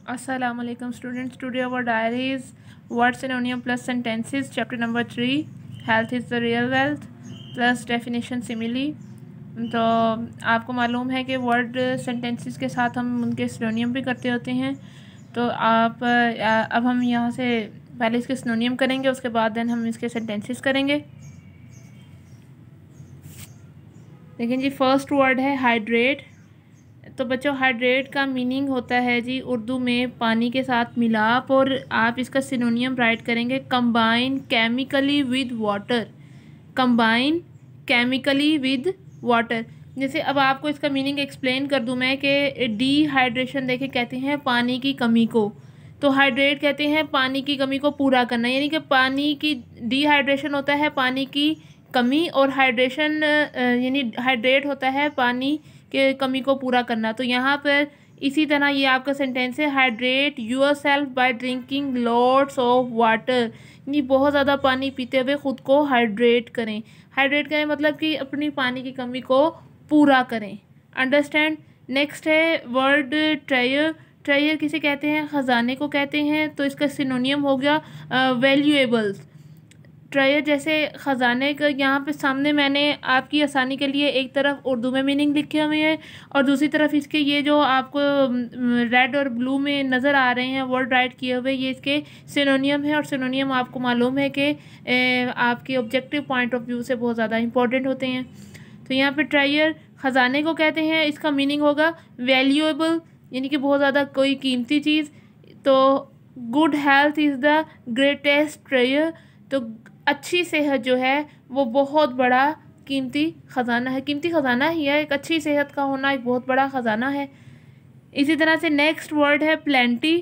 Assalamualaikum students. Today our diary is word synonym plus sentences. Chapter number 3. Health is the real wealth plus definition simile. तो आपको मालूम है कि word sentences के साथ हम उनके सिनोनियम भी करते होते हैं। तो आप अब हम यहाँ से पहले इसके सिनोनियम करेंगे, उसके बाद देन हम इसके सेंटेंसेस करेंगे। लेकिन जी फर्स्ट वर्ड है हाइड्रेट। तो बच्चों हाइड्रेट का मीनिंग होता है जी उर्दू में पानी के साथ मिलाप, और आप इसका सिनोनियम राइट करेंगे combine chemically with water. Combine chemically with water. जैसे अब आपको इसका मीनिंग एक्सप्लेन कर दूं मैं कि डिहाइड्रेशन देखे कहते हैं पानी की कमी को, तो हाइड्रेट कहते हैं पानी की कमी को पूरा करना, यानी कि पानी की डिहाइड्रेशन होता है पानी की कमी, और हाइड्रेशन यानी हाइड्रेट होता है पानी के कमी को पूरा करना। तो यहाँ पर इसी तरह ये आपका सेंटेंस है hydrate yourself by drinking lots of water, यानी बहुत ज़्यादा पानी पीते हुए ख़ुद को हाइड्रेट करें। हाइड्रेट करें मतलब कि अपनी पानी की कमी को पूरा करें। अंडरस्टैंड। नेक्स्ट है वर्ड ट्रेयर। ट्रेयर किसे कहते हैं? ख़जाने को कहते हैं। तो इसका सिनोनियम हो गया वैल्यूएबल्स। ट्रेयर जैसे ख़जाने का, यहाँ पे सामने मैंने आपकी आसानी के लिए एक तरफ उर्दू में मीनिंग लिखे हुए हैं और दूसरी तरफ इसके ये जो आपको रेड और ब्लू में नज़र आ रहे हैं वर्ड राइट किए हुए, ये इसके सिनोनियम है। और सिनोनियम आपको मालूम है कि आपके ऑब्जेक्टिव पॉइंट ऑफ व्यू से बहुत ज़्यादा इंपॉर्टेंट होते हैं। तो यहाँ पे ट्रेयर ख़जाने को कहते हैं, इसका मीनिंग होगा वैल्यूएबल, यानी कि बहुत ज़्यादा कोई कीमती चीज़। तो good health is the greatest treasure. तो अच्छी सेहत जो है वो बहुत बड़ा कीमती ख़जाना है। कीमती ख़जाना ही है, एक अच्छी सेहत का होना एक बहुत बड़ा ख़जाना है। इसी तरह से नेक्स्ट वर्ड है प्लेंटी।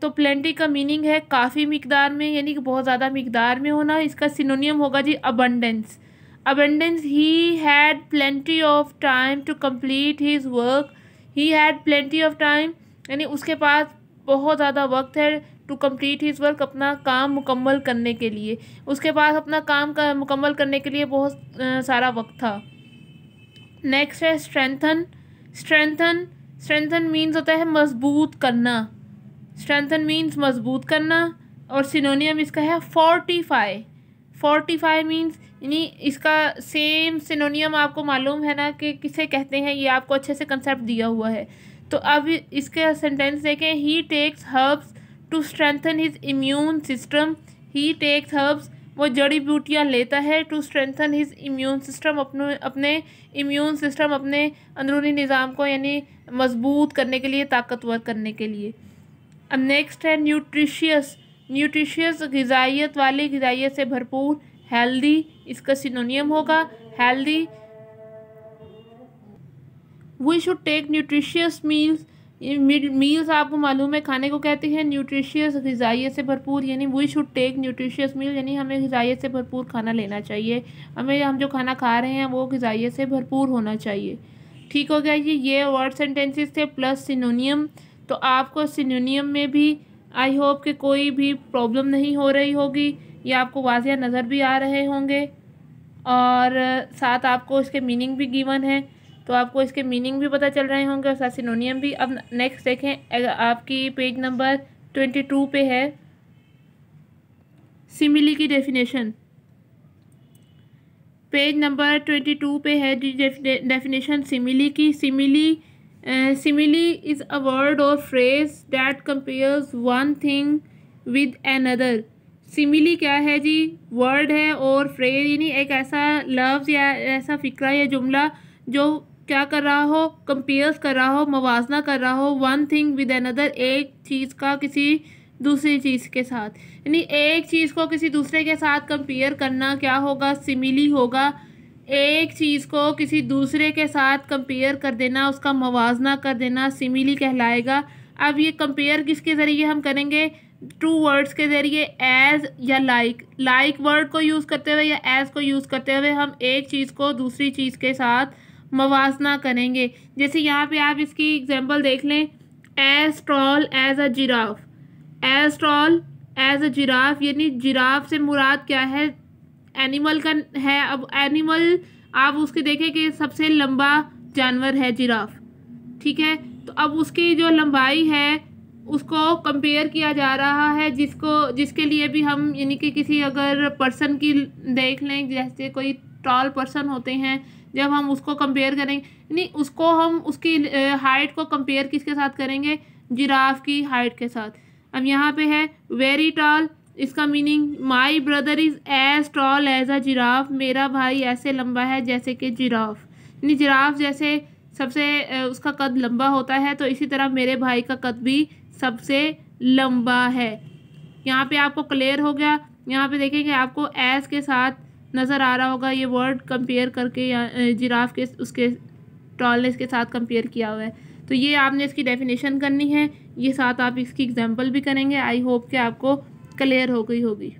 तो प्लेंटी का मीनिंग है काफ़ी मिकदार में, यानी कि बहुत ज़्यादा मिकदार में होना। इसका सिनोनियम होगा जी abundance. Abundance, he had plenty of time to complete his work. He had plenty of time, यानी उसके पास बहुत ज़्यादा वक्त है टू कंप्लीट हिज वर्क, अपना काम मुकम्मल करने के लिए। उसके पास अपना काम का मुकम्मल करने के लिए बहुत सारा वक्त था। नेक्स्ट है स्ट्रेंथन। स्ट्रेंथन स्ट्रेंथन मीन्स होता है मजबूत करना। स्ट्रेंथन मीन्स मजबूत करना। और सिनोनियम इसका है फोर्टिफाई। फोर्टिफाई मीन्स, यानी इसका सेम सिनोनियम आपको मालूम है ना कि किसे कहते हैं, ये आपको अच्छे से कंसेप्ट दिया हुआ है। तो अब इसके सेंटेंस देखें, he takes herbs to strengthen his immune system. He takes herbs, वो जड़ी बूटियाँ लेता है, to strengthen his immune system, अपने इम्यून सिस्टम, अपने अंदरूनी निज़ाम को यानी मजबूत करने के लिए, ताकतवर करने के लिए। अब नेक्स्ट है न्यूट्रिशियस। न्यूट्रिशियस ग़िज़ाइयत वाली, ग़िज़ाइयत से भरपूर। हेल्दी, इसका सिनोनियम होगा healthy. We should take nutritious meals. Meals आपको मालूम है खाने को कहते हैं। न्यूट्रिशियस ग़िज़ाइयत से भरपूर, यानी we should take nutritious meal, यानी हमें ग़िज़ाइयत से भरपूर खाना लेना चाहिए। हम जो खाना खा रहे हैं वो ग़िज़ाइयत से भरपूर होना चाहिए। ठीक हो गया ये वर्ड सेंटेंसेस थे प्लस सिनोनियम। तो आपको सिनोनियम में भी आई होप कि कोई भी प्रॉब्लम नहीं हो रही होगी, ये आपको वाज़िया नज़र भी आ रहे होंगे, और साथ आपको इसके मीनिंग भी गिवन है, तो आपको इसके मीनिंग भी पता चल रहे होंगे और साथ सिनोनियम भी। अब नेक्स्ट देखें, आपकी पेज नंबर 22 पे है सिमिली की डेफिनेशन। पेज नंबर 22 पे है डेफिनेशन सिमिली की। सिमिली इज़ अ वर्ड और phrase that compares one thing with another. Simile क्या है जी? वर्ड है और फ्रेज, यानी एक ऐसा लफ्ज़ या ऐसा फ़िक्रा या जुमला जो क्या कर रहा हो, कंपेयर्स कर रहा हो, मवाजना कर रहा हो, वन थिंग विद अनदर, एक चीज़ का किसी दूसरी चीज़ के साथ, यानी एक चीज़ को किसी दूसरे के साथ कंपेयर करना क्या होगा? सिमिली होगा। एक चीज़ को किसी दूसरे के साथ कंपेयर कर देना, उसका मवाजना कर देना, सिमिली कहलाएगा। अब ये कंपेयर किसके ज़रिए हम करेंगे? टू वर्ड्स के ज़रिए, एज या लाइक। लाइक वर्ड को यूज़ करते हुए या एज को यूज़ करते हुए हम एक चीज़ को दूसरी चीज़ के साथ मवाजना करेंगे। जैसे यहाँ पे आप इसकी एग्जांपल देख लें, as tall as a giraffe. As tall as a giraffe, यानी जिराफ से मुराद क्या है? एनिमल का है। अब एनिमल आप उसके देखें कि सबसे लंबा जानवर है जिराफ, ठीक है। तो अब उसकी जो लंबाई है उसको कंपेयर किया जा रहा है, जिसके लिए भी हम यानी कि किसी अगर पर्सन की देख लें, जैसे कोई टॉल पर्सन होते हैं, जब हम उसको कंपेयर करेंगे नहीं, उसको हम उसकी हाइट को कंपेयर किसके साथ करेंगे, जिराफ की हाइट के साथ। अब यहाँ पे है वेरी टॉल, इसका meaning my brother is as tall as a giraffe, मेरा भाई ऐसे लंबा है जैसे कि जिराफ, यानी जिराफ जैसे सबसे उसका कद लंबा होता है, तो इसी तरह मेरे भाई का कद भी सबसे लंबा है। यहाँ पे आपको क्लियर हो गया। यहाँ पे देखेंगे आपको एस के साथ नज़र आ रहा होगा ये वर्ड कंपेयर करके, या जिराफ के उसके टॉलनेस के साथ कंपेयर किया हुआ है। तो ये आपने इसकी डेफिनेशन करनी है, ये साथ आप इसकी एग्जांपल भी करेंगे। आई होप कि आपको क्लियर हो गई होगी।